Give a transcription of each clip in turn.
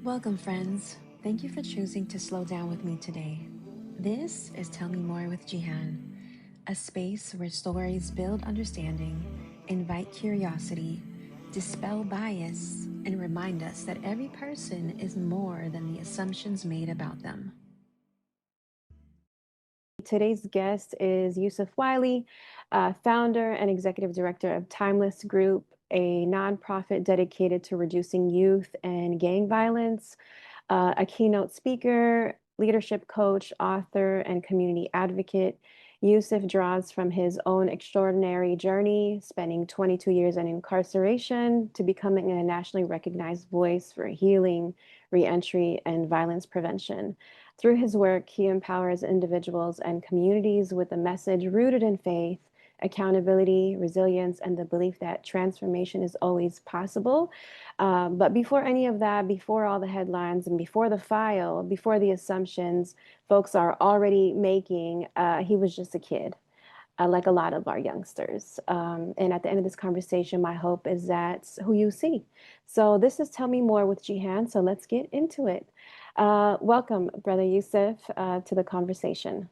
Welcome, friends. Thank you for choosing to slow down with me today. This is Tell Me More with Jehan, a space where stories build understanding, invite curiosity, dispel bias, and remind us that every person is more than the assumptions made about them. Today's guest is Yusef Wiley, founder and executive director of Timelist Group, a nonprofit dedicated to reducing youth and gang violence, a keynote speaker, leadership coach, author, and community advocate. Yusuf draws from his own extraordinary journey, spending 22 years in incarceration to becoming a nationally recognized voice for healing, reentry, and violence prevention. Through his work, he empowers individuals and communities with a message rooted in faith, accountability, resilience, and the belief that transformation is always possible. But before any of that, before all the headlines and before the file, before the assumptions folks are already making, he was just a kid. Like a lot of our youngsters. And at the end of this conversation, my hope is that's who you see. So this is Tell Me More with Jehan. So let's get into it. Welcome, Brother Yusuf, to the conversation.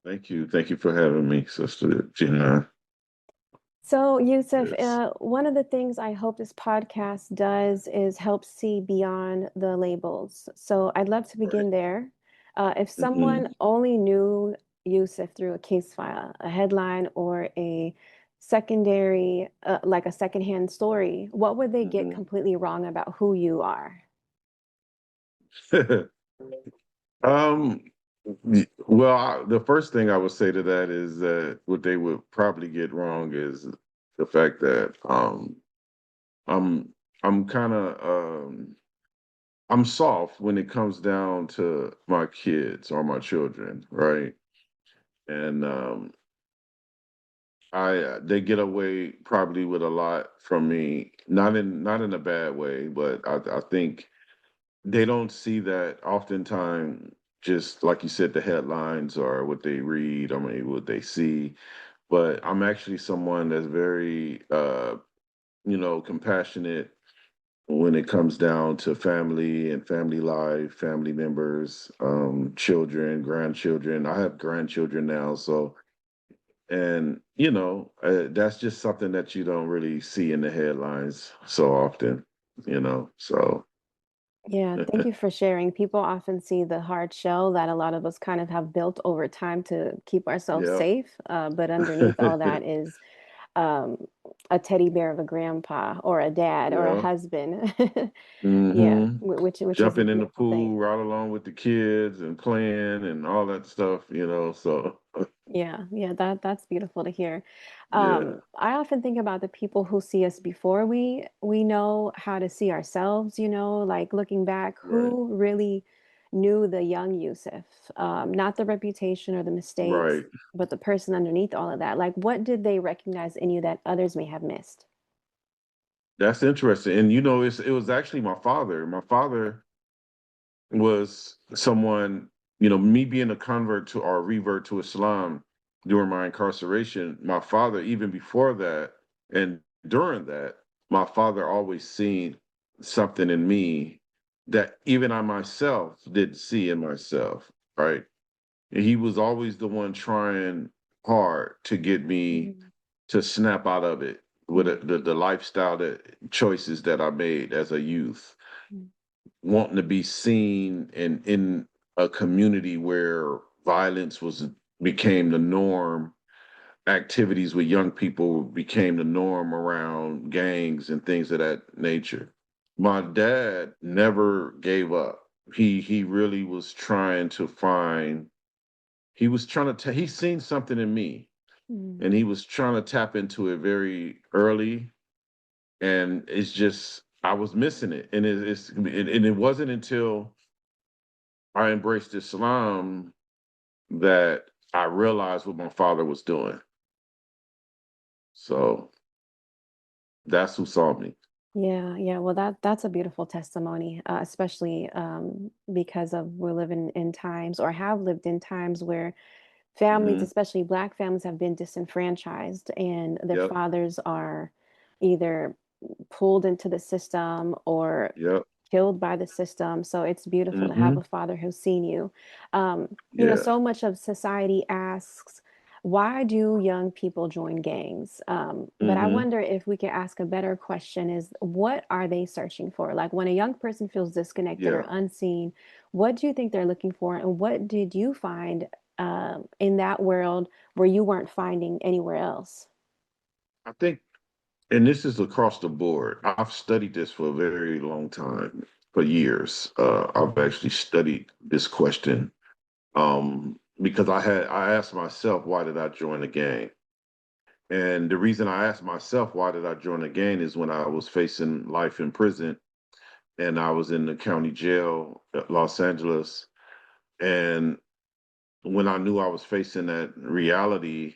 Thank you. Thank you for having me, Sister Gina. So, Yusuf, Yes. one of the things I hope this podcast does is help see beyond the labels. So, I'd love to Right. begin there. If hmm someone only knew Yusuf through a case file, a headline, or a secondary, like a secondhand story, what would they get hmm completely wrong about who you are? um. The first thing I would say to that is that what they would probably get wrong is the fact that I'm I'm kind of I'm soft when it comes down to my kids or my children, right? And I they get away probably with a lot from me, not in a bad way, but I think they don't see that oftentimes, just like you said, the headlines or what they read, I mean, what they see. But I'm actually someone that's very, compassionate when it comes down to family and family life, family members, children, grandchildren. I have grandchildren now, so and that's just something that you don't really see in the headlines so often, so. Yeah, thank you for sharing. People often see the hard shell that a lot of us kind of have built over time to keep ourselves Yeah. safe. But underneath all that is um, a teddy bear of a grandpa or a dad or a Yeah. husband. Yeah, hmm which is a Jumping in the beautiful pool thing. right along with the kids and playing and all that stuff, so Yeah, yeah, that's beautiful to hear. yeah, I often think about the people who see us before we know how to see ourselves, like looking back, right, who really knew the young Yusuf, not the reputation or the mistakes, right. but the person underneath all of that. Like, what did they recognize in you that others may have missed? That's interesting. And it was actually my father. My father was someone, me being a convert to or revert to Islam during my incarceration, my father, even before that and during that, my father always seen something in me that even I myself didn't see in myself, right? And he was always the one trying hard to get me Mhm. to snap out of it with the lifestyle choices that I made as a youth, Mhm. wanting to be seen and in a community where violence was became the norm, activities with young people became the norm around gangs and things of that nature. My dad never gave up. He really was trying to find he was trying to he's seen something in me, Mhm. and he was trying to tap into it very early, and it's just I was missing it, and it wasn't until I embraced Islam that I realized what my father was doing. So that's who saw me. Yeah, yeah. Well, that's a beautiful testimony, especially because of we're living in times or have lived in times where families, hmm especially Black families, have been disenfranchised and their Yep. fathers are either pulled into the system or Yep. killed by the system. So it's beautiful to have Mm-hmm. a father who's seen you. Yeah. So much of society asks, why do young people join gangs? But I Mm-hmm. wonder if we could ask a better question is, what are they searching for? Like when a young person feels disconnected or Yeah. unseen, what do you think they're looking for? And what did you find in that world where you weren't finding anywhere else? I think, and this is across the board. I've studied this for a very long time, for years. I've actually studied this question because I asked myself, why did I join a gang? And the reason I asked myself, why did I join a gang, is when I was facing life in prison and I was in the county jail at Los Angeles. And when I knew I was facing that reality,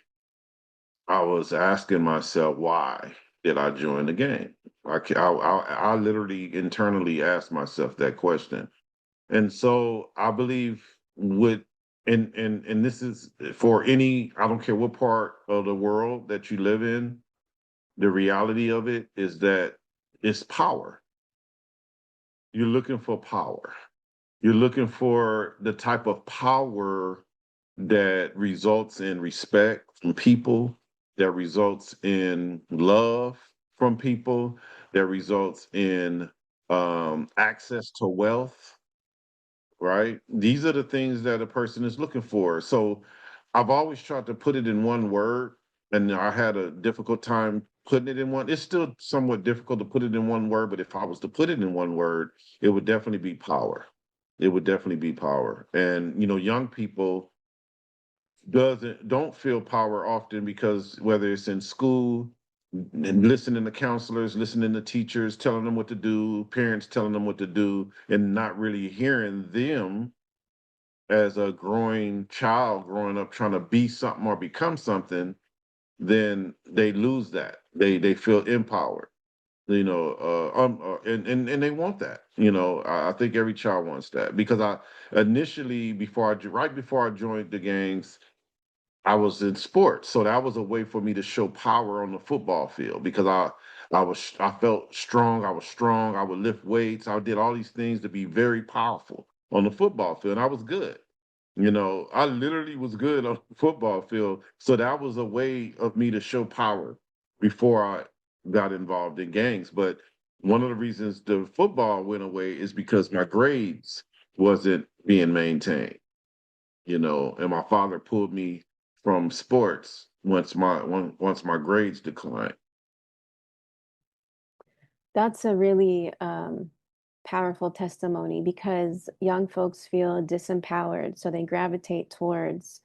I was asking myself, why did I join the gang? I literally internally asked myself that question. And so I believe with and this is for any, I don't care what part of the world that you live in, the reality of it is that it's power. You're looking for power. You're looking for the type of power that results in respect from people, that results in love from people, that results in access to wealth, right? These are the things that a person is looking for. So I've always tried to put it in one word, and I had a difficult time putting it in one. It's still somewhat difficult to put it in one word, but if I was to put it in one word, it would definitely be power. It would definitely be power. And young people don't feel power often because whether it's in school and listening to counselors, listening to teachers telling them what to do, parents telling them what to do, and not really hearing them as a growing child growing up trying to be something or become something, then they lose that. They feel empowered, and they want that. I think every child wants that because I initially right before I joined the gangs, I was in sports, so that was a way for me to show power on the football field because I felt strong. I was strong. I would lift weights. I did all these things to be very powerful on the football field. And I was good. I literally was good on the football field. So that was a way of me to show power before I got involved in gangs. But one of the reasons the football went away is because my grades wasn't being maintained, and my father pulled me from sports once my grades declined. That's a really powerful testimony because young folks feel disempowered, so they gravitate towards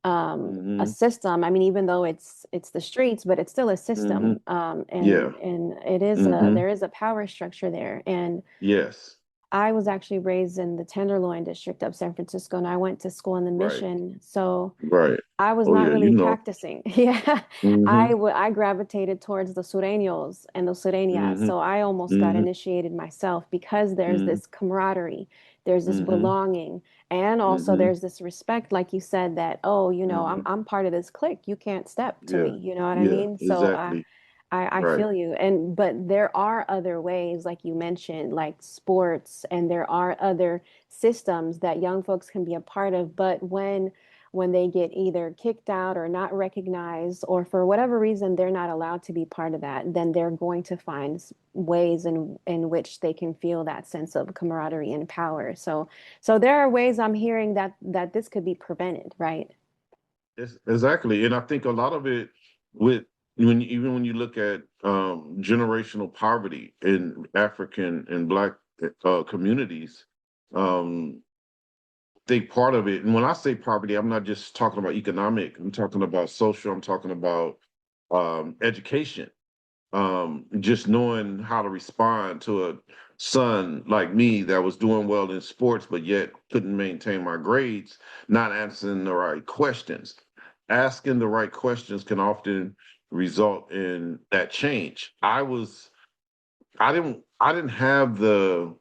a Hmm. system. I mean, even though it's the streets, but it's still a Hmm. system, Yeah. and it is a Hmm. there is a power structure there. And Yes. I was actually raised in the Tenderloin district of San Francisco, and I went to school in the Right. Mission. So Right. I was Oh not yeah. really practicing. Yeah. Hmm. I gravitated towards the sureños and the sureñas. Hmm. So I almost got Hmm. initiated myself because there's Hmm. this camaraderie, there's this Hmm. belonging, and also Hmm. there's this respect, like you said, that, oh, Hmm. I'm part of this clique. You can't step to Yeah. me. You know what I Yeah. mean? So Exactly. I Right. feel you. But there are other ways, like you mentioned, like sports, and there are other systems that young folks can be a part of. But when they get either kicked out or not recognized, or for whatever reason they're not allowed to be part of that, then they're going to find ways in which they can feel that sense of camaraderie and power. So there are ways I'm hearing that this could be prevented, right? Exactly. And I think a lot of it with even when you look at generational poverty in African and Black communities, um, think part of it, and when I say poverty, I'm not just talking about economic, I'm talking about social, I'm talking about education. Just knowing how to respond to a son like me that was doing well in sports, but yet couldn't maintain my grades, not answering the right questions. Asking the right questions can often result in that change. I didn't have the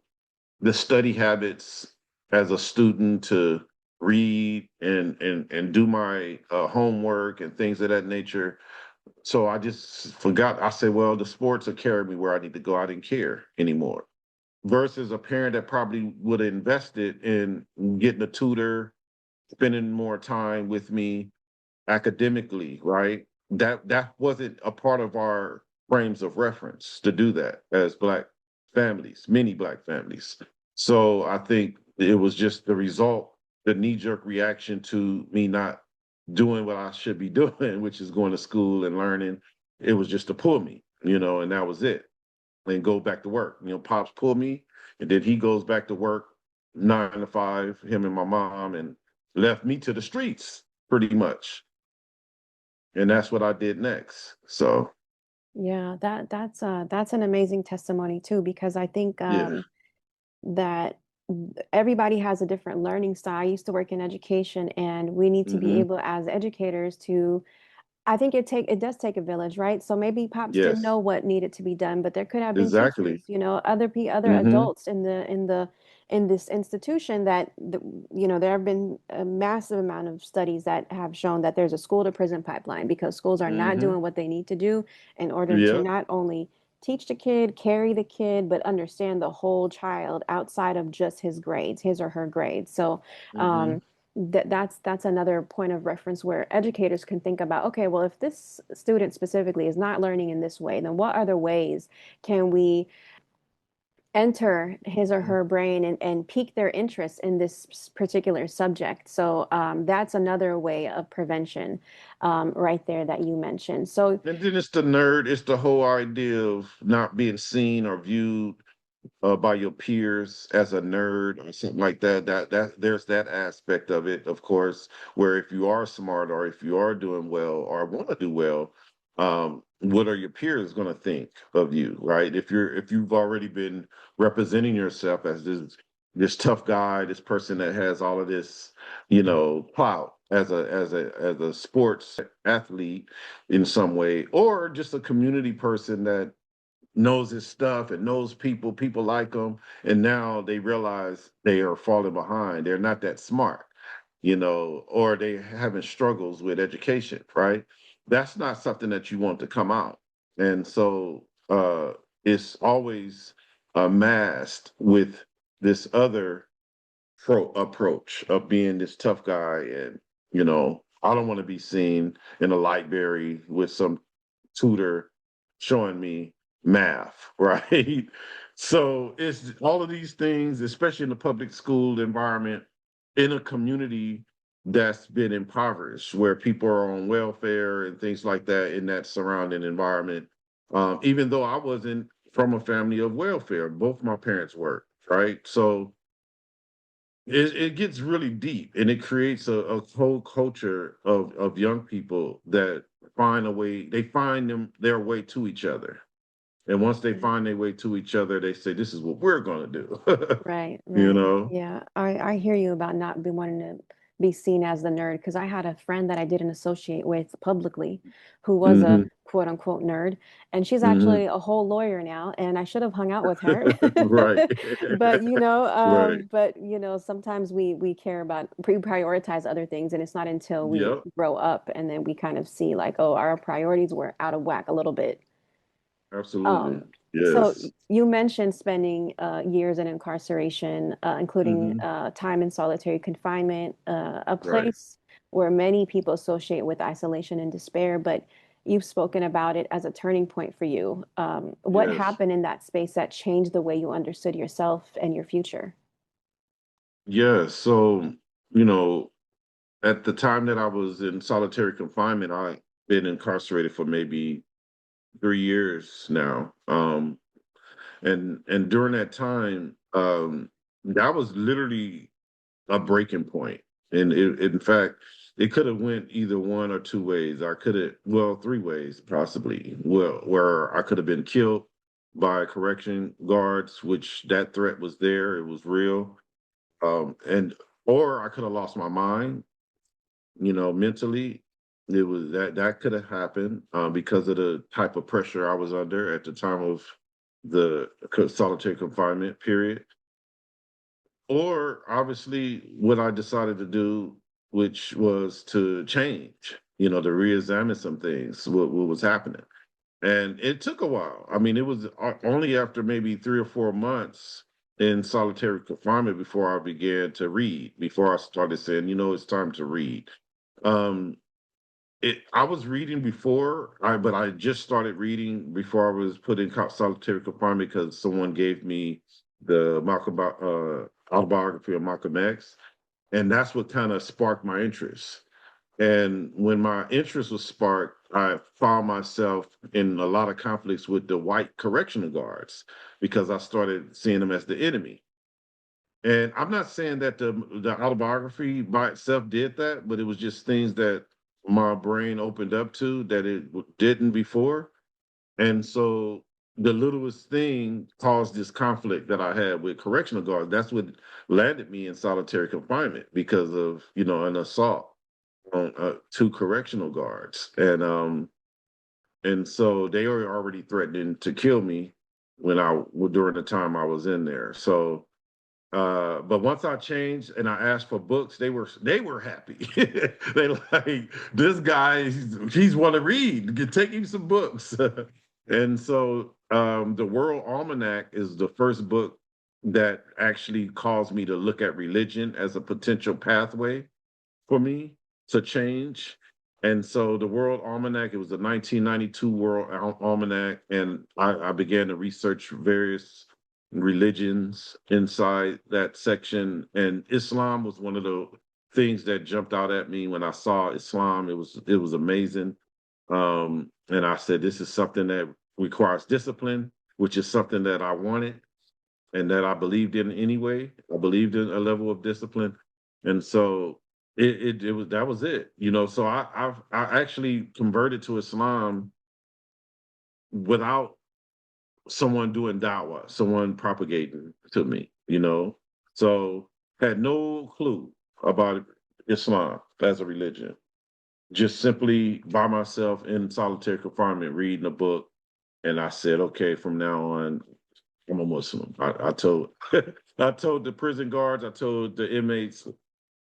study habits as a student to read and do my homework and things of that nature. So I just forgot. I said, well, the sports will carry me where I need to go. I didn't care anymore. versus a parent that probably would have invested in getting a tutor, spending more time with me academically, right? That wasn't a part of our frames of reference to do that as Black families, many Black families. So I think it was just the result, the knee-jerk reaction to me not doing what I should be doing, which is going to school and learning. It was just to pull me, and that was it. And go back to work. Pops pulled me, and then he goes back to work 9 to 5, him and my mom, and left me to the streets pretty much. And that's what I did next. So Yeah, that's an amazing testimony too, because I think yeah, that everybody has a different learning style. I used to work in education, and we need to be hmm able as educators to, I think it does take a village, right? So maybe pops didn't yes, know what needed to be done, but there could have been exactly. teachers, other hmm adults in this institution that there have been a massive amount of studies that have shown that there's a school to prison pipeline because schools are not hmm doing what they need to do in order to Yep. not only teach the kid, carry the kid, but understand the whole child outside of just his grades, his or her grades. So, hmm um, that's another point of reference where educators can think about, okay, well, if this student specifically is not learning in this way, then what other ways can we enter his or her brain and pique their interest in this particular subject? So that's another way of prevention, right there, that you mentioned. So And then it's the nerd. It's the whole idea of not being seen or viewed by your peers as a nerd or something like that. That there's that aspect of it, of course, where if you are smart or if you are doing well or want to do well, what are your peers going to think of you, right? If you've already been representing yourself as this tough guy, this person that has all of this, clout as a sports athlete in some way, or just a community person that knows his stuff and knows people like him, and now they realize they are falling behind. They're not that smart, or they having struggles with education, right? That's not something that you want to come out. And so it's always masked with this other approach of being this tough guy. And, I don't want to be seen in a library with some tutor showing me math, right? So it's all of these things, especially in the public school environment, in a community that's been impoverished, where people are on welfare and things like that in that surrounding environment. Even though I wasn't from a family of welfare, both my parents worked, right? So it gets really deep, and it creates a whole culture of young people that find a way, they find their way to each other. And once they right. find their way to each other, they say, this is what we're going to do. Right, you right. know? Yeah, I hear you about not be wanting to be seen as the nerd, because I had a friend that I didn't associate with publicly who was a hmm quote unquote nerd, and she's hmm actually a whole lawyer now, and I should have hung out with her. right. But right. sometimes we care about prioritize other things, and it's not until we Yep. grow up and then we kind of see like, oh, our priorities were out of whack a little bit. Absolutely. Um, so Yes. you mentioned spending years in incarceration, including hmm time in solitary confinement, a Right. place where many people associate with isolation and despair, but you've spoken about it as a turning point for you. What Yes. happened in that space that changed the way you understood yourself and your future? Yes. So, you know, at the time that I was in solitary confinement, I been incarcerated for maybe 3 years now. And during that time, that was literally a breaking point. And in fact, it could have went either one or two ways. I could have, well, three ways possibly. Well, where I could have been killed by correction guards, which that threat was there, it was real. And or I could have lost my mind, mentally. It was that could have happened because of the type of pressure I was under at the time of the solitary confinement period. Or obviously what I decided to do, which was to change, to re-examine some things, what was happening. And it took a while. I mean, it was only after maybe 3 or 4 months in solitary confinement before I began to read, before I started saying, it's time to read. Um, I was reading before, but I just started reading before I was put in solitary confinement because someone gave me the autobiography of Malcolm X, and that's what kind of sparked my interest. And when my interest was sparked, I found myself in a lot of conflicts with the white correctional guards because I started seeing them as the enemy. And I'm not saying that the autobiography by itself did that, but it was just things that my brain opened up to that it didn't before. And so the littlest thing caused this conflict that I had with correctional guards. That's what landed me in solitary confinement because of, an assault on two correctional guards. And so they were already threatening to kill me during the time I was in there. So but once I changed and I asked for books, they were happy. They like this guy. He's want to read. Take him some books. And so the World Almanac is the first book that actually caused me to look at religion as a potential pathway for me to change. And so the World Almanac, it was the 1992 World Almanac, and I began to research various religions inside that section. And Islam was one of the things that jumped out at me when I saw Islam. It was amazing. And I said, this is something that requires discipline, which is something that I wanted and that I believed in anyway. I believed in a level of discipline. And so it was that was it. So I actually converted to Islam without someone doing dawah, someone propagating to me. So had no clue about Islam as a religion. Just simply by myself in solitary confinement, reading a book, and I said, okay, from now on, I'm a Muslim. I told I told the prison guards, I told the inmates,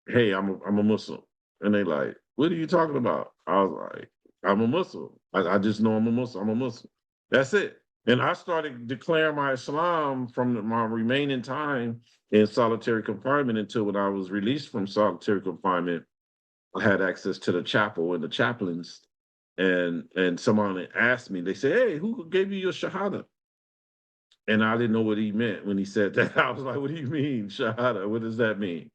hey, I'm a Muslim. And they like, what are you talking about? I was like, I'm a Muslim. I just know I'm a Muslim. I'm a Muslim. That's it. And I started declaring my Islam from my remaining time in solitary confinement until when I was released from solitary confinement. I had access to the chapel and the chaplains. And someone asked me, they said, hey, who gave you your Shahada? And I didn't know what he meant when he said that. I was like, what do you mean, Shahada? What does that mean?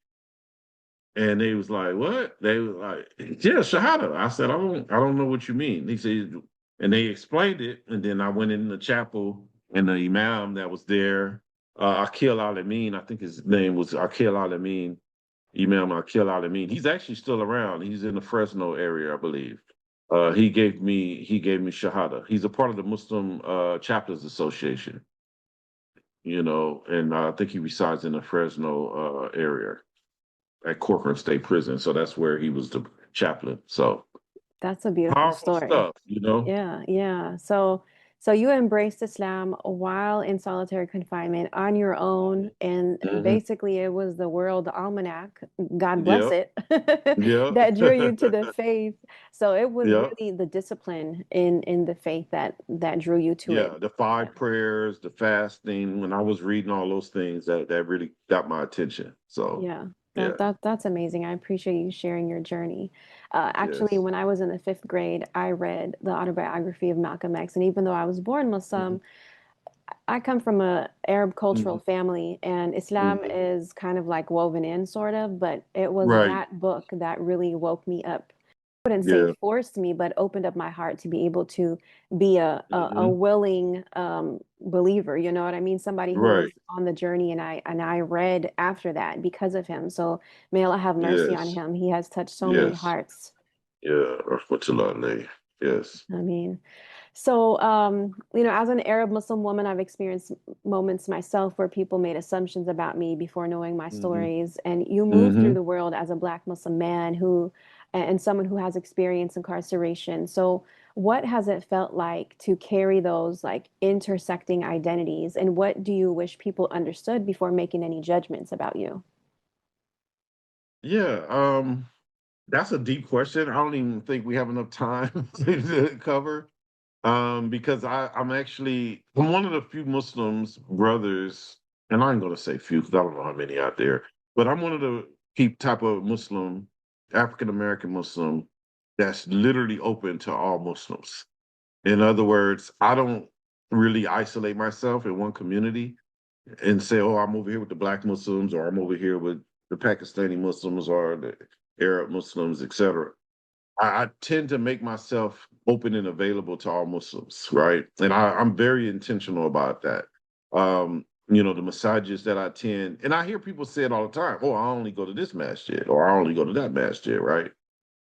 And they was like, what? They was like, yeah, Shahada. I said, I don't know what you mean. He said, and they explained it. And then I went in the chapel and the imam that was there, Akil Alameen, I think his name was Akil Alameen, Imam Akil Alameen. He's actually still around. He's in the Fresno area, I believe. He gave me Shahada. He's a part of the Muslim Chapters Association, and I think he resides in the Fresno area at Corcoran State Prison. So that's where he was the chaplain. So That's a beautiful powerful story. stuff. Yeah, yeah. So you embraced Islam while in solitary confinement on your own, and Hmm. basically it was the World Almanac, God bless Yep. it, Yep. that drew you to the faith. So it was Yep. really the discipline in the faith that drew you to it. Yeah. The Yeah. five prayers, the fasting. When I was reading all those things, that really got my attention. So Yeah, yeah. that's amazing. I appreciate you sharing your journey. Actually, Yes. when I was in the fifth grade, I read the autobiography of Malcolm X, and even though I was born Hmm. Muslim, I come from a Arab cultural Hmm. family, and Islam Hmm. is kind of like woven in, sort of, but it was Right. that book that really woke me up. I wouldn't say Yeah. forced me, but opened up my heart to be able to be a Hmm. willing believer. You know what I mean? Somebody who was Right. on the journey, and I read after that because of him. So may Allah have mercy on Yes. him. He has touched so many Yes. hearts. Yeah. Rahmatullah. Yes. I mean, so, as an Arab Muslim woman, I've experienced moments myself where people made assumptions about me before knowing my Hmm. stories. And you move through Hmm. the world as a Black Muslim man and someone who has experienced incarceration. So, what has it felt like to carry those like intersecting identities? And what do you wish people understood before making any judgments about you? Yeah. That's a deep question. I don't even think we have enough time to cover. Because I'm one of the few Muslims brothers and I ain't gonna say few because I don't know how many out there, but I'm one of the type of Muslim, African American Muslim, that's literally open to all Muslims. In other words, I don't really isolate myself in one community and say, "Oh, I'm over here with the Black Muslims," or "I'm over here with the Pakistani Muslims," or the Arab Muslims, etc. I tend to make myself open and available to all Muslims, right? And I'm very intentional about that. The massages that I attend, and I hear people say it all the time. Oh, I only go to this masjid, or I only go to that masjid, right?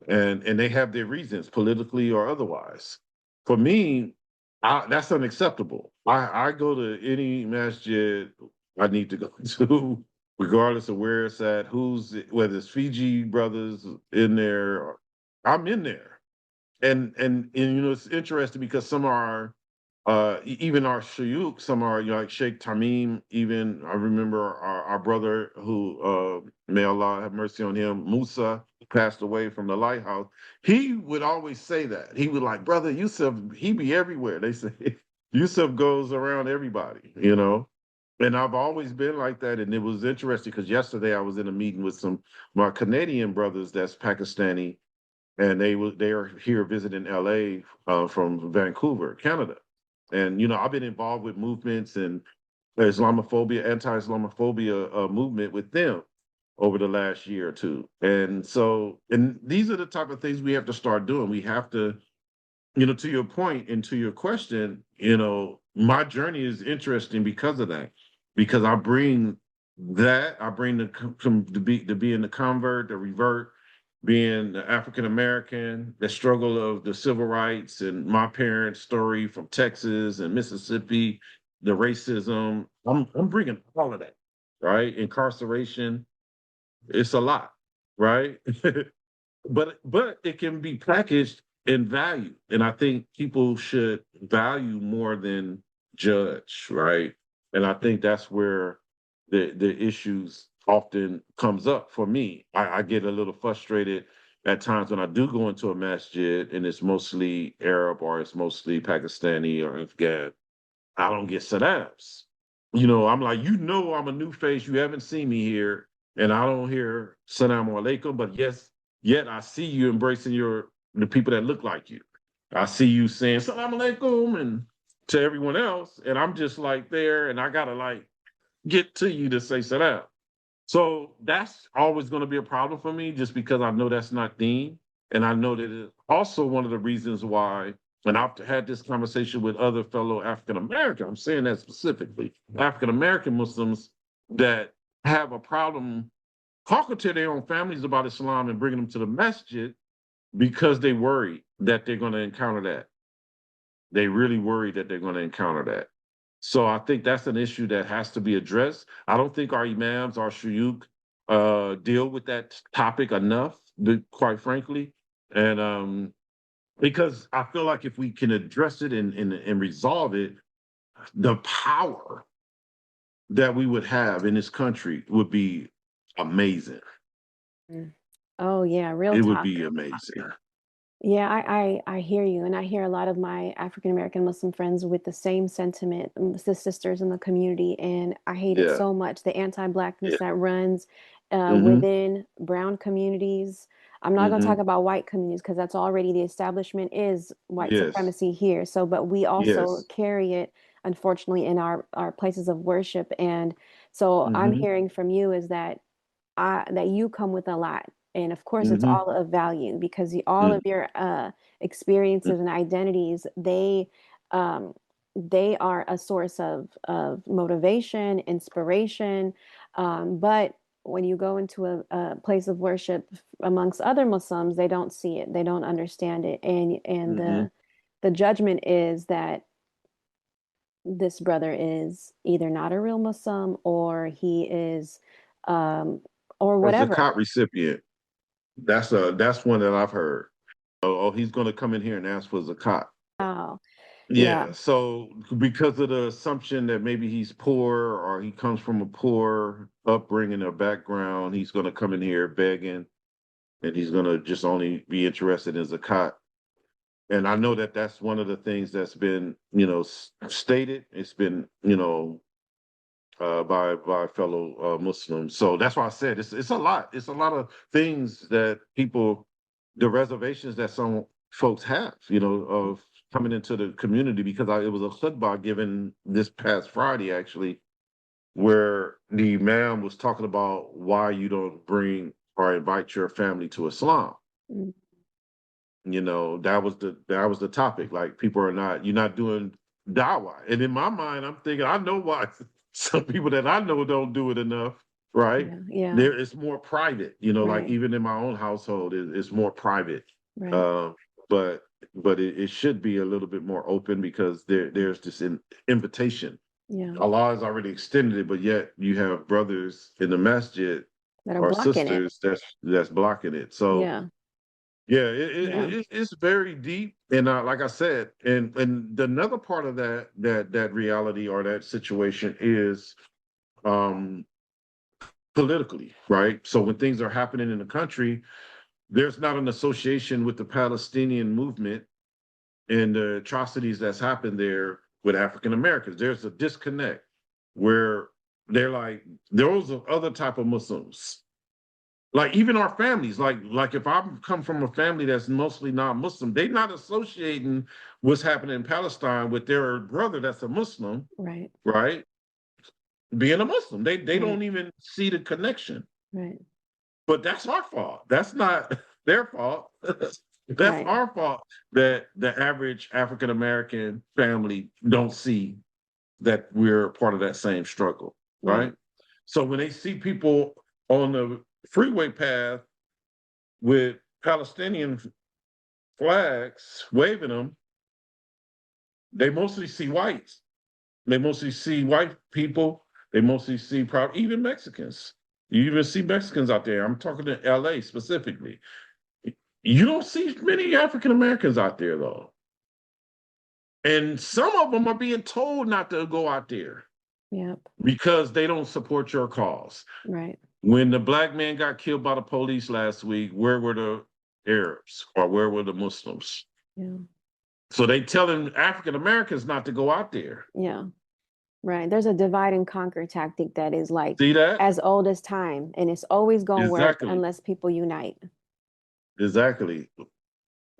And they have their reasons, politically or otherwise. For me, that's unacceptable. I go to any masjid I need to go to, regardless of where it's at, whether it's Fiji brothers in there, I'm in there. And it's interesting because some are even our shayuk, some are like Sheikh Tamim. Even I remember our brother who may Allah have mercy on him, Musa, passed away from the lighthouse. He would always say that. He would like, brother Yusef, he be everywhere. They say Yusef goes around everybody. And I've always been like that. And it was interesting because yesterday I was in a meeting with some my Canadian brothers that's Pakistani, and they are here visiting LA from Vancouver, Canada. And I've been involved with movements and Islamophobia, anti-Islamophobia movement with them over the last year or two. And these are the type of things we have to start doing. We have to, to your point and to your question, my journey is interesting because of that, because I bring to being the convert, the revert, being the African American, the struggle of the civil rights, and my parents' story from Texas and Mississippi, the racism. I'm bringing all of that, right? Incarceration, it's a lot, right? but it can be packaged in value, and I think people should value more than judge, right? And I think that's where the issues often comes up for me. I get a little frustrated at times when I do go into a masjid and it's mostly Arab or it's mostly Pakistani or Afghan. I don't get salams. I'm like, I'm a new face. You haven't seen me here, and I don't hear salam alaikum. But yet I see you embracing the people that look like you. I see you saying salam alaikum and to everyone else, and I'm just like there, and I gotta like get to you to say salam. So that's always going to be a problem for me, just because I know that's not Dean, and I know that it's also one of the reasons why. And I've had this conversation with other fellow African American. I'm saying that specifically, African American Muslims that have a problem talking to their own families about Islam and bringing them to the masjid because they worry that they're going to encounter that. They really worry that they're going to encounter that. So I think that's an issue that has to be addressed. I don't think our imams, our shuyukh, deal with that topic enough, quite frankly. And because I feel like if we can address it and resolve it, the power that we would have in this country would be amazing. Mm. Oh yeah, real It would talk. be amazing. Yeah, I hear you, and I hear a lot of my African American Muslim friends with the same sentiment, the sisters in the community, and I hate it Yeah. so much. The anti-blackness Yeah. that runs Mm-hmm. within brown communities. I'm not going to talk Mm-hmm. about white communities because that's already the establishment is white Yes. supremacy here. So, but we also Yes. carry it, unfortunately, in our places of worship. And so, I'm Mm-hmm. hearing from you is that you come with a lot. And of course, it's Mm-hmm. all of value because all of your experiences and identities, um, they are a source of motivation, inspiration. But when you go into a place of worship amongst other Muslims, they don't see it, they don't understand it, and Mm-hmm. the judgment is that this brother is either not a real Muslim or he is um, or Or whatever. Zakat recipient. That's one that I've heard. Oh, he's going to come in here and ask for zakat. Wow. Yeah. Yeah. So because of the assumption that maybe he's poor or he comes from a poor upbringing or background, he's going to come in here begging, and he's going to just only be interested in zakat. And I know that that's one of the things that's been, stated. It's been, by fellow Muslims. So that's why I said it's a lot. It's a lot of things that people, the reservations that some folks have, of coming into the community, because it was a khutbah given this past Friday, actually, where the imam was talking about why you don't bring or invite your family to Islam. Mm. That was the topic. Like, you're not doing dawah. And in my mind, I'm thinking, I know why some people that I know don't do it enough, right? Yeah. It's more private, like Right. even in my own household, it's more private. Right. But it should be a little bit more open, because there's this invitation. Yeah. Allah has already extended it, but yet you have brothers in the masjid That are or blocking it. sisters that's blocking it. So Yeah. yeah, Yeah. it's very deep, and like I said, and another part of that reality or that situation is um politically, right? So when things are happening in the country, there's not an association with the Palestinian movement and the atrocities that's happened there with African Americans. There's a disconnect where they're like, those are other type of Muslims. Like, even our families, like if I come from a family that's mostly non-Muslim, they're not associating what's happening in Palestine with their brother that's a Muslim, Right. right? Being a Muslim. They Right. don't even see the connection. Right. But that's our fault. That's not their fault. That's Right. our fault that the average African American family don't see that we're part of that same struggle, right? So when they see people on the freeway path with Palestinian flags waving them, they mostly see whites. They mostly see white people. They mostly see even Mexicans. You even see Mexicans out there. I'm talking to LA specifically. You don't see many African Americans out there, though. And some of them are being told not to go out there. Yep. Because they don't support your cause. Right. When the black man got killed by the police last week, where were the Arabs, or where were the Muslims? Yeah. So they telling African Americans not to go out there. Yeah. Right. There's a divide and conquer tactic that is like See that? as old as time, and it's always going to work Exactly. unless people unite. Exactly.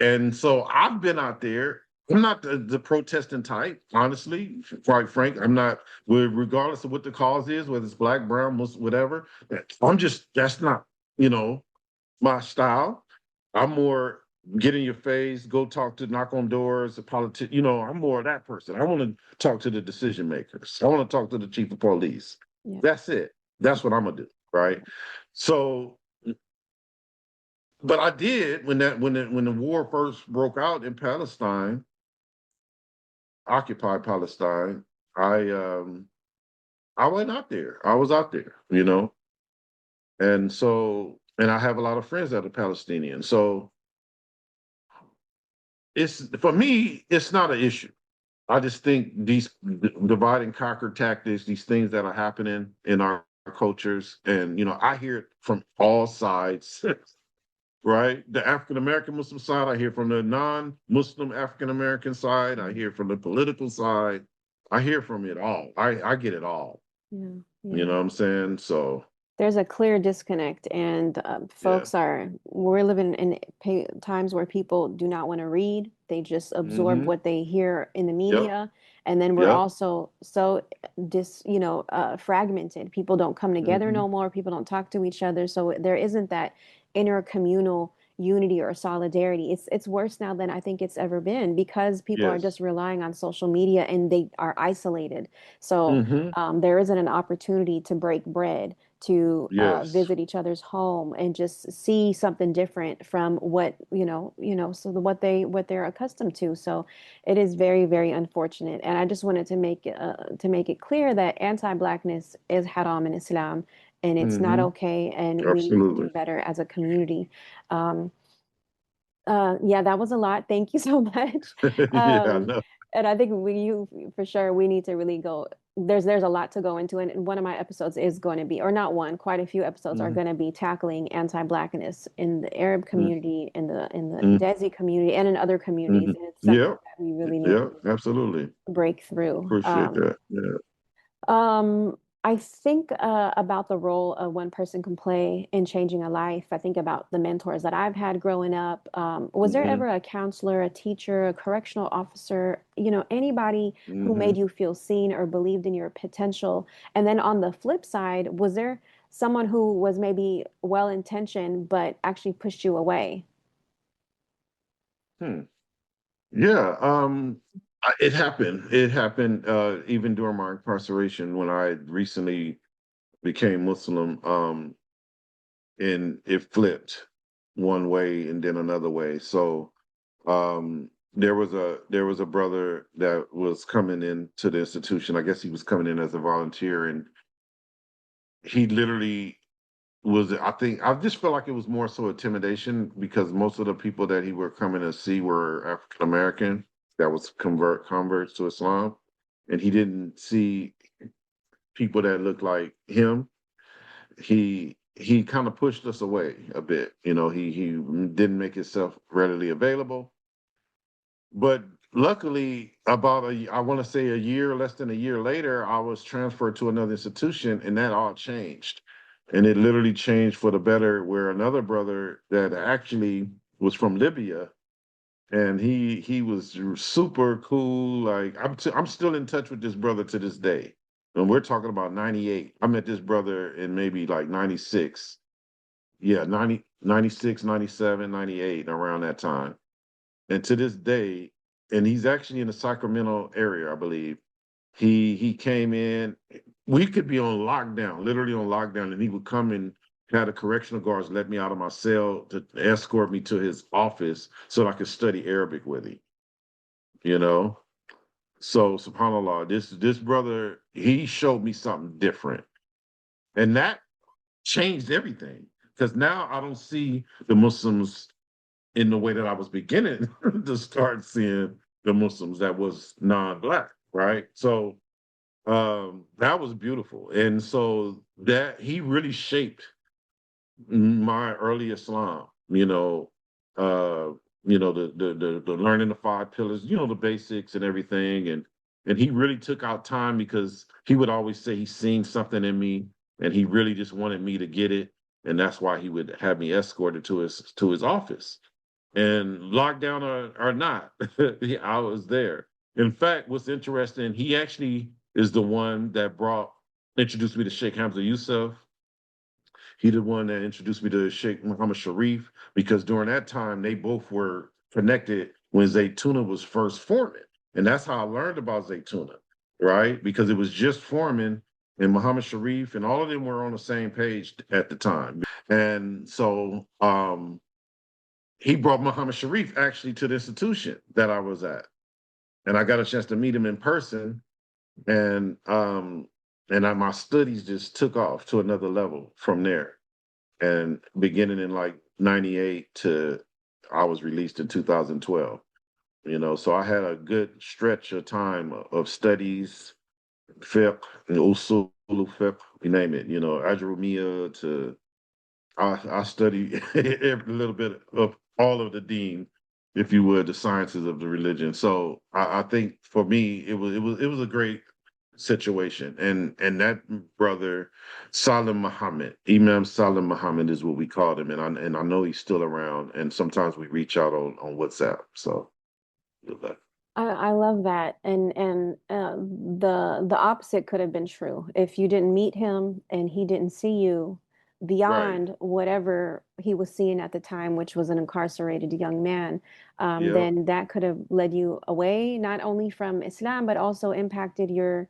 And so I've been out there. I'm not the protesting type, honestly, quite frank. I'm not, regardless of what the cause is, whether it's black, brown, Muslim, whatever. That's not, my style. I'm more get in your face, go talk to, knock on doors, a politician. I'm more of that person. I want to talk to the decision makers. I want to talk to the chief of police. Yeah. That's it. That's what I'm gonna do, right? So, but I did when the war first broke out in Palestine, occupied Palestine. I went out there. I was out there, and so, and I have a lot of friends that are Palestinian. So for me, it's not an issue. I just think these divide and conquer tactics, these things that are happening in our cultures, and I hear it from all sides, right? The African American Muslim side, I hear from the non-Muslim African American side, I hear from the political side, I hear from it all. I get it all. Yeah. You know what I'm saying? So there's a clear disconnect, and we're living in times where people do not want to read. They just absorb what they hear in the media. And then we're also so fragmented. People don't come together no more. People don't talk to each other. So there isn't that inner communal unity or solidarity. It's worse now than I think it's ever been, because people are just relying on social media and they are isolated. So there isn't an opportunity to break bread, to visit each other's home and just see something different from what what they're accustomed to. So it is very, very unfortunate. And I just wanted to make it clear that anti-Blackness is haram in Islam, and it's not okay, and we need to do better as a community. That was a lot. Thank you so much. I know. And I think for sure, we need to really go. There's a lot to go into, and one of my episodes is going to be, or not one, quite a few episodes are going to be tackling anti-Blackness in the Arab community, in the Desi community, and in other communities. And it's something that we really need to absolutely break through. Appreciate that. I think about the role one person can play in changing a life. I think about the mentors that I've had growing up. Was there Hmm. ever a counselor, a teacher, a correctional officer, anybody who Hmm. made you feel seen or believed in your potential? And then on the flip side, was there someone who was maybe well-intentioned but actually pushed you away? Hmm. Yeah, it happened. It happened even during my incarceration when I recently became Muslim. And it flipped one way and then another way. So there was a brother that was coming into the institution. I guess he was coming in as a volunteer, and he literally was. I think I just felt like it was more so intimidation because most of the people that he were coming to see were African American that was converts to Islam, and he didn't see people that looked like him. He kind of pushed us away a bit. He didn't make himself readily available. But luckily, I want to say a year, less than a year later, I was transferred to another institution, and that all changed. And it literally changed for the better. Where another brother that actually was from Libya, and he was super cool. Like I'm still in touch with this brother to this day. And we're talking about 98. I met this brother in maybe like 96. Yeah, 90, 96, 97, 98, around that time. And to this day, and he's actually in the Sacramento area, I believe. He came in. We could be on lockdown, literally on lockdown, and he would come and had the correctional guards let me out of my cell to escort me to his office so I could study Arabic with him. You know, so subhanallah, this brother, he showed me something different, and that changed everything because now I don't see the Muslims in the way that I was beginning to start seeing the Muslims that was non-black, right? So that was beautiful. And so that he really shaped my early Islam, uh, the learning the five pillars, the basics and everything. And he really took out time because he would always say he's seen something in me and he really just wanted me to get it. And that's why he would have me escorted to his office. And lockdown or not, I was there. In fact, what's interesting, he actually is the one that introduced me to Sheikh Hamza Yusuf. He the one that introduced me to Sheikh Muhammad Sharif because during that time they both were connected when Zaytuna was first forming. And that's how I learned about Zaytuna, right? Because it was just forming and Muhammad Sharif and all of them were on the same page at the time. And so he brought Muhammad Sharif actually to the institution that I was at. And I got a chance to meet him in person. And my studies just took off to another level from there. And beginning in like 98 to I was released in 2012. So I had a good stretch of time of studies, fiqh, and usul fiqh, you name it, Ajrumiyah to I study a little bit of all of the deen, if you would, the sciences of the religion. So I think for me it was a great situation. And that brother Salim Muhammad, Imam Salim Muhammad is what we called him, and I know he's still around. And sometimes we reach out on WhatsApp. So I love that, and the opposite could have been true if you didn't meet him and he didn't see you right, beyond whatever he was seeing at the time, which was an incarcerated young man. yeah, Then that could have led you away, not only from Islam, but also impacted your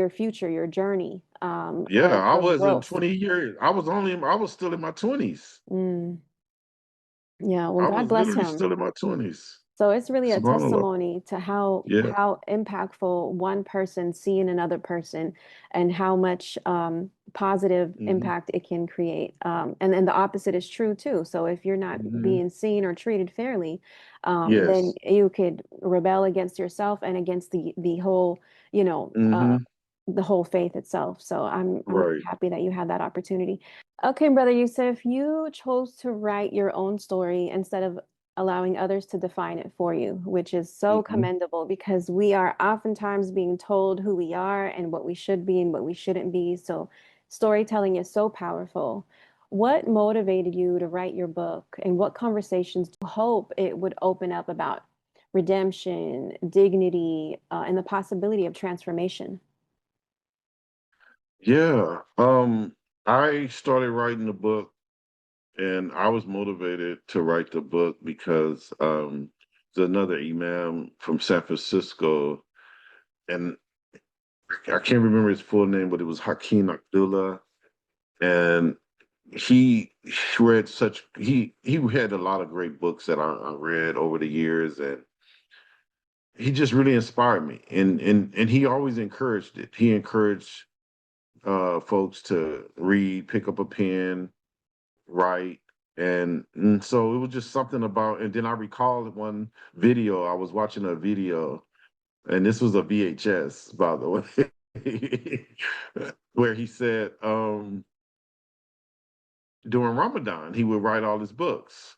future, your journey yeah. I of wasn't growth. 20 years. I was still in my 20s. Mm, yeah, well, I God was bless literally him. still in my 20s. So it's really a Subhanallah. testimony to how Yeah. how impactful one person seeing another person and how much positive Hmm. impact it can create. And then the opposite is true too. So if you're not Hmm. being seen or treated fairly, then Yes. you could rebel against yourself and against the whole, you know, uh, Hmm. the whole faith itself. So I'm really Right. happy that you had that opportunity. Okay, brother Yusuf, you chose to write your own story instead of allowing others to define it for you, which is so Hmm. commendable because we are oftentimes being told who we are and what we should be and what we shouldn't be. So storytelling is so powerful. What motivated you to write your book, and what conversations do you hope it would open up about redemption, dignity, and the possibility of transformation? Yeah. I started writing the book, and I was motivated to write the book because there's another imam from San Francisco, and I can't remember his full name, but it was Hakeem Abdullah, and he read such he had a lot of great books that I read over the years, and he just really inspired me, and he always encouraged it. He encouraged folks to read, pick up a pen, write. And so it was just something about, and then I recalled one video. I was watching a video, and this was a VHS, by the way, where he said during Ramadan, he would write all his books.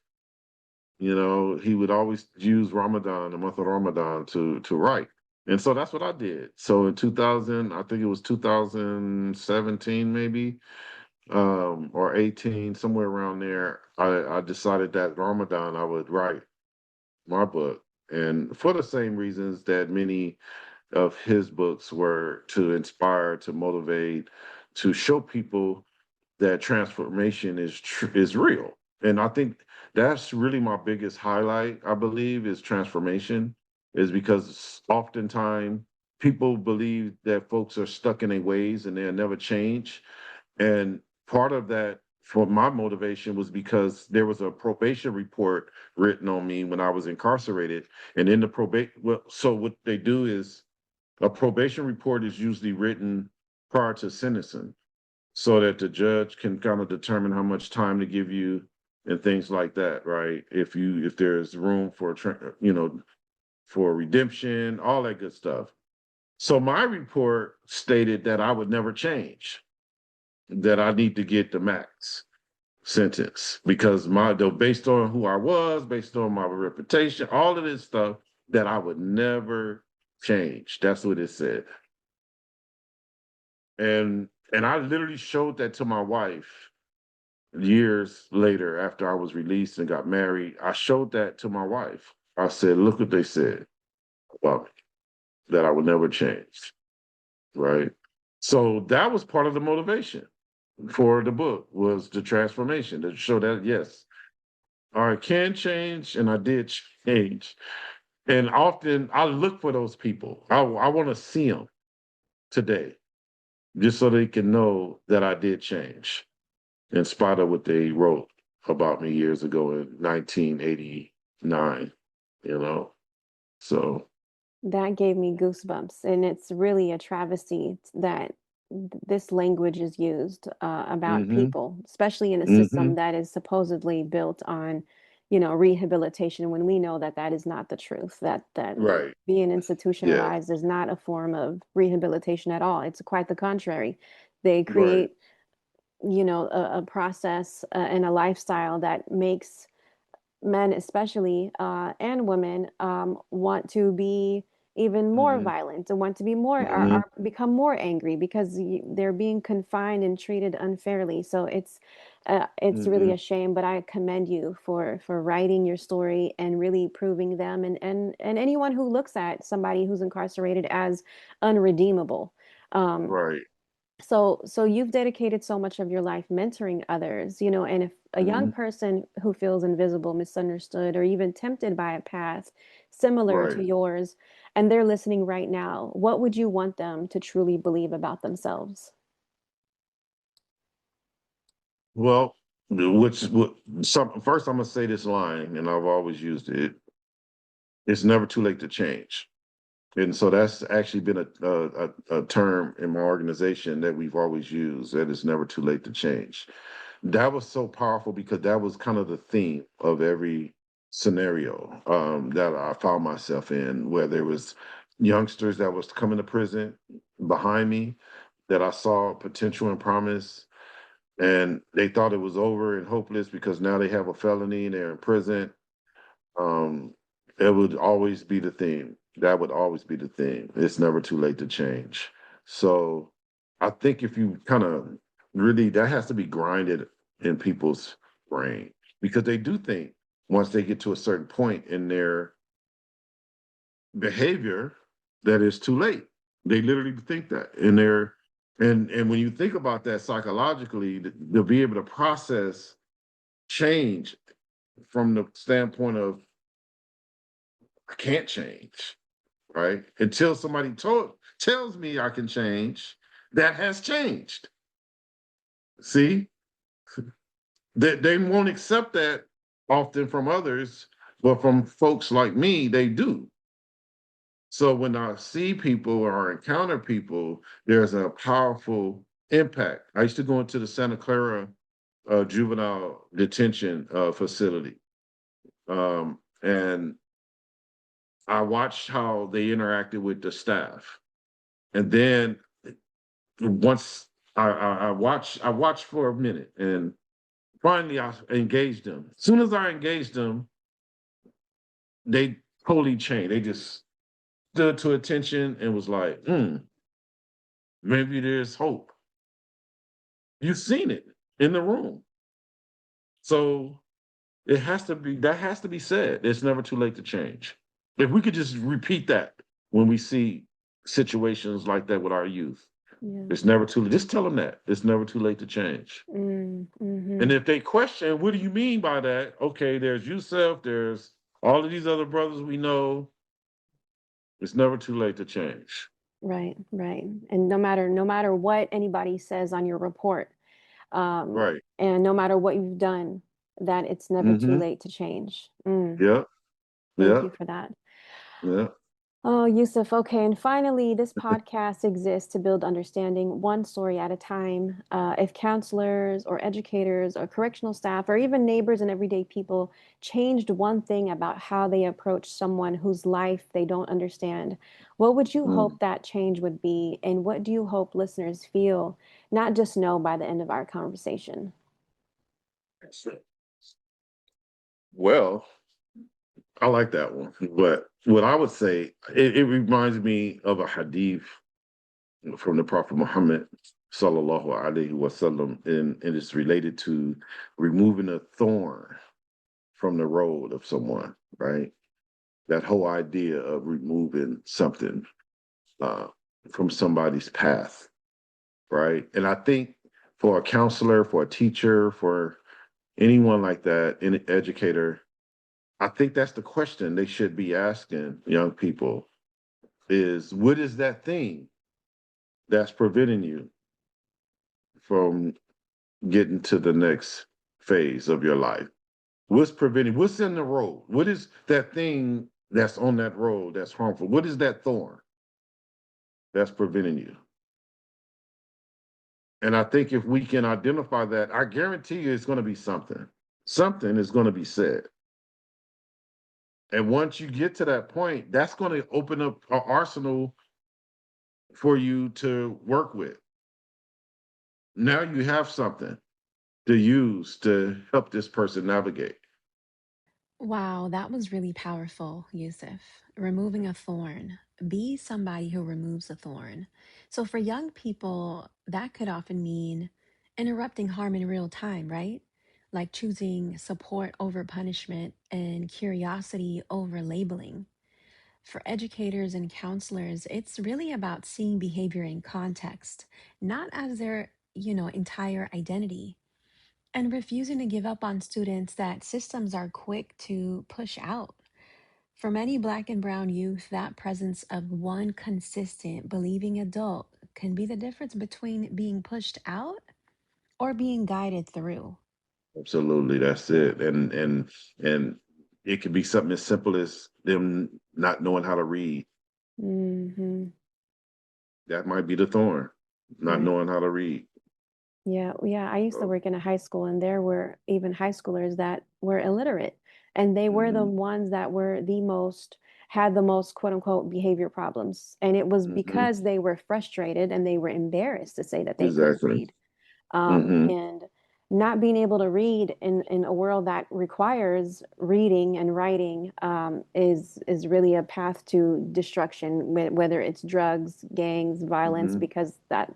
You know, he would always use Ramadan, the month of Ramadan, to write. And so that's what I did. So in 2000, I think it was 2017, maybe, or 18, somewhere around there, I decided that Ramadan I would write my book. And for the same reasons that many of his books were, to inspire, to motivate, to show people that transformation is real. And I think that's really my biggest highlight, I believe, is transformation, is because oftentimes people believe that folks are stuck in their ways and they'll never change. And part of that for my motivation was because there was a probation report written on me when I was incarcerated. And in the so what they do is a probation report is usually written prior to sentencing so that the judge can kind of determine how much time to give you and things like that, right? If there's room for for redemption, all that good stuff. So my report stated that I would never change, that I need to get the max sentence because though based on who I was, based on my reputation, all of this stuff, that I would never change. That's what it said. And I literally showed that to my wife years later after I was released and got married. I showed that to my wife. I said, look what they said about me, that I would never change. Right. So that was part of the motivation for the book, was the transformation, to show that yes, I can change, and I did change. And often I look for those people. I want to see them today, just so they can know that I did change, in spite of what they wrote about me years ago in 1989. You know, so. That gave me goosebumps, and it's really a travesty that this language is used about Hmm. people, especially in a Hmm. system that is supposedly built on, rehabilitation, when we know that that is not the truth, that Right. being Yeah. institutionalized is not a form of rehabilitation at all. It's quite the contrary. They Right. create, a process and a lifestyle that makes men especially and women want to be even more Hmm. violent and want to be more Hmm. are become more angry because they're being confined and treated unfairly. So it's really Hmm. a shame, but I commend you for writing your story and really proving them and anyone who looks at somebody who's incarcerated as unredeemable. um, Right. so you've dedicated so much of your life mentoring others, and if a young Hmm. person who feels invisible, misunderstood, or even tempted by a path similar Right. to yours, and they're listening right now, what would you want them to truly believe about themselves? Well, first I'm gonna say this line, and I've always used it. It's never too late to change. And so that's actually been a term in my organization that we've always used, that it's never too late to change. That was so powerful because that was kind of the theme of every scenario that I found myself in, where there was youngsters that was coming to prison behind me, that I saw potential and promise, and they thought it was over and hopeless because now they have a felony and they're in prison. Um, it would always be the theme. That would always be the theme. It's never too late to change. So I think if you kind of really, that has to be grinded in people's brain because they do think once they get to a certain point in their behavior that it's too late. They literally think that in their, and when you think about that psychologically, to be able to process change from the standpoint of I can't change, right? Until somebody tells me I can change, that has changed. See, they won't accept that often from others, but from folks like me, they do. So when I see people or encounter people, there's a powerful impact. I used to go into the Santa Clara juvenile detention facility, and I watched how they interacted with the staff. And then once I watched for a minute, and finally I engaged them. As soon as I engaged them, they totally changed. They just stood to attention and was like, maybe there's hope. You've seen it in the room. So it has to be that has to be said. It's never too late to change. If we could just repeat that when we see situations like that with our youth. Yeah. It's never too late. Just tell them that. It's never too late to change. Mm-hmm. And if they question, what do you mean by that? Okay, there's Yusef, there's all of these other brothers we know. It's never too late to change. Right, right. And no matter what anybody says on your report, Right. and no matter what you've done, that it's never too Mm-hmm. late to change. Yeah. Thank Yeah. you for that. Yeah. Oh, Yusuf. Okay. And finally, this podcast exists to build understanding one story at a time. If counselors or educators or correctional staff or even neighbors and everyday people changed one thing about how they approach someone whose life they don't understand, what would you Mm. hope that change would be? And what do you hope listeners feel, not just know by the end of our conversation? Well, I like that one. But what I would say, it reminds me of a hadith from the Prophet Muhammad sallallahu alaihi wasallam, and it's related to removing a thorn from the road of someone, right? That whole idea of removing something uh, from somebody's path, right? And I think for a counselor, for a teacher, for anyone like that, an educator, I think that's the question they should be asking young people is what is that thing that's preventing you from getting to the next phase of your life? What's preventing, what's in the road? What is that thing that's on that road that's harmful? What is that thorn that's preventing you? And I think if we can identify that, I guarantee you it's going to be something. Something is going to be said. And once you get to that point, that's going to open up an arsenal for you to work with. Now you have something to use to help this person navigate. Wow, that was really powerful, Yusuf. Removing a thorn. Be somebody who removes a thorn. So, for young people, that could often mean interrupting harm in real time, right? Like choosing support over punishment and curiosity over labeling. For educators and counselors, it's really about seeing behavior in context, not as their, entire identity, and refusing to give up on students that systems are quick to push out. For many Black and Brown youth, that presence of one consistent, believing adult can be the difference between being pushed out or being guided through. Absolutely, that's it. And it could be something as simple as them not knowing how to read. Mm-hmm. That might be the thorn, not Right. knowing how to read. Yeah, yeah. I used to So, work in a high school, and there were even high schoolers that were illiterate, and they were the mhm, ones that had the most quote unquote behavior problems. And it was mhm, because they were frustrated and they were embarrassed to say that they couldn't exactly. read. Hmm. And not being able to read in a world that requires reading and writing is really a path to destruction, whether it's drugs, gangs, violence, Hmm. because that.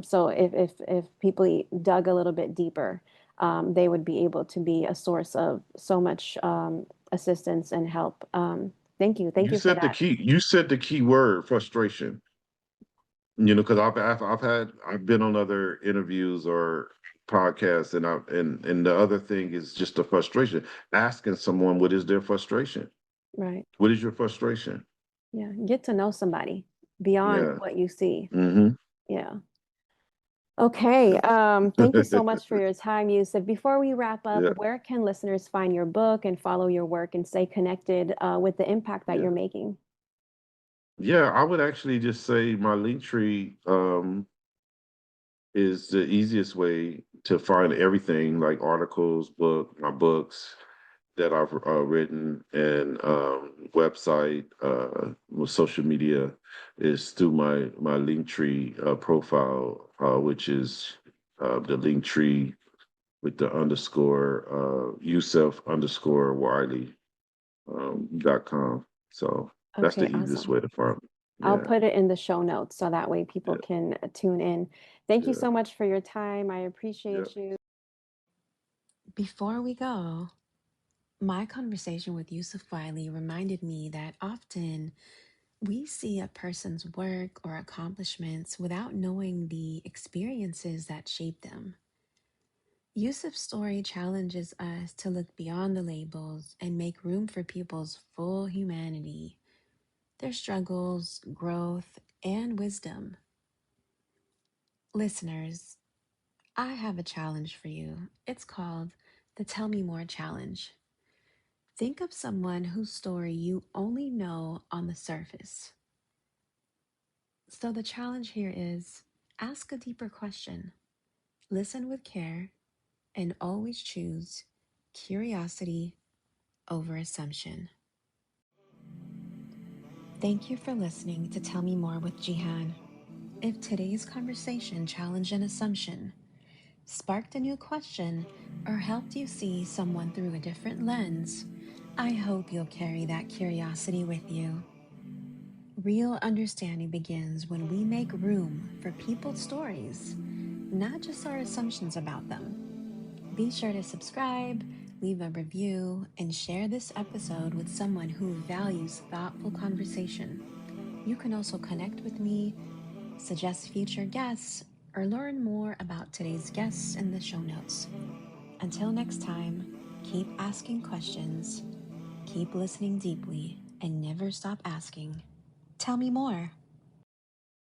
So if people dug a little bit deeper, they would be able to be a source of so much assistance and help. Thank You you for said the that. key. You said the key word, frustration. You know, because I've been on other interviews or podcasts, and the other thing is just the frustration. Asking someone what is their frustration. Right. What is your frustration? Yeah. Get to know somebody beyond Yeah. what you see. Hmm. Yeah. Okay. Yeah. Thank you so much for your time, Yusuf. Before we wrap up, Yeah. where can listeners find your book and follow your work and stay connected with the impact that Yeah. you're making? Yeah. I would actually just say my link tree is the easiest way to find everything like articles, my books that I've written, and website, with social media is through my Linktree profile, which is the Linktree with the underscore Yusef underscore Wiley .com. So that's the Okay, easiest awesome. way to find me. I'll Yeah, put it in the show notes so that way people yeah, can tune in. Thank you yeah, so much for your time. I yeah. appreciate you. Before we go, my conversation with Yusuf Wiley reminded me that often we see a person's work or accomplishments without knowing the experiences that shape them. Yusuf's story challenges us to look beyond the labels and make room for people's full humanity, their struggles, growth, and wisdom. Listeners, I have a challenge for you. It's called the Tell Me More Challenge. Think of someone whose story you only know on the surface. So the challenge here is ask a deeper question, listen with care, and always choose curiosity over assumption. Thank you for listening to Tell Me More with Jehan. If today's conversation challenged an assumption, sparked a new question, or helped you see someone through a different lens, I hope you'll carry that curiosity with you. Real understanding begins when we make room for people's stories, not just our assumptions about them. Be sure to subscribe, leave a review, and share this episode with someone who values thoughtful conversation. You can also connect with me, suggest future guests, or learn more about today's guests in the show notes. Until next time, keep asking questions, keep listening deeply, and never stop asking. Tell me more.